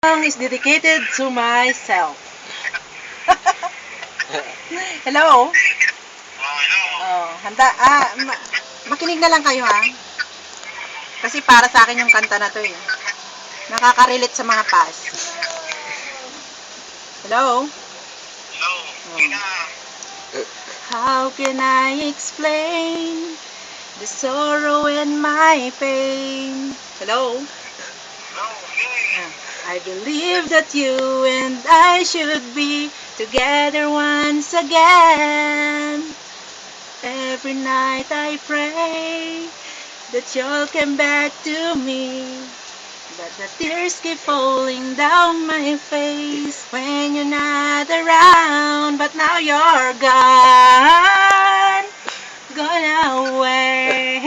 song is dedicated to myself. Hello? Oh, handa. Makinig na lang kayo ha. Kasi para sa akin yung kanta na to eh. Nakaka-relate sa mga past. Hello? Oh. How can I explain the sorrow and my pain? Hello? I believe that you and I should be together once again. Every night I pray that you'll come back to me. But the tears keep falling down my face when you're not around. But now you're gone, gone away.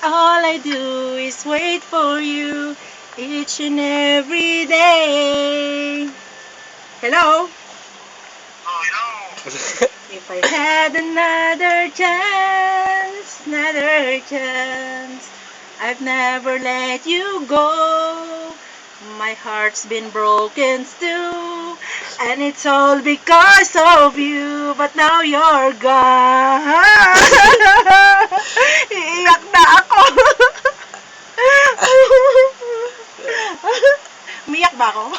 All I do is wait for you each and every day. Hello? If I had another chance, I've never let you go. My heart's been broken too, and it's all because of you. But now you're gone. Iiyak na ako. Umiyak ba ako?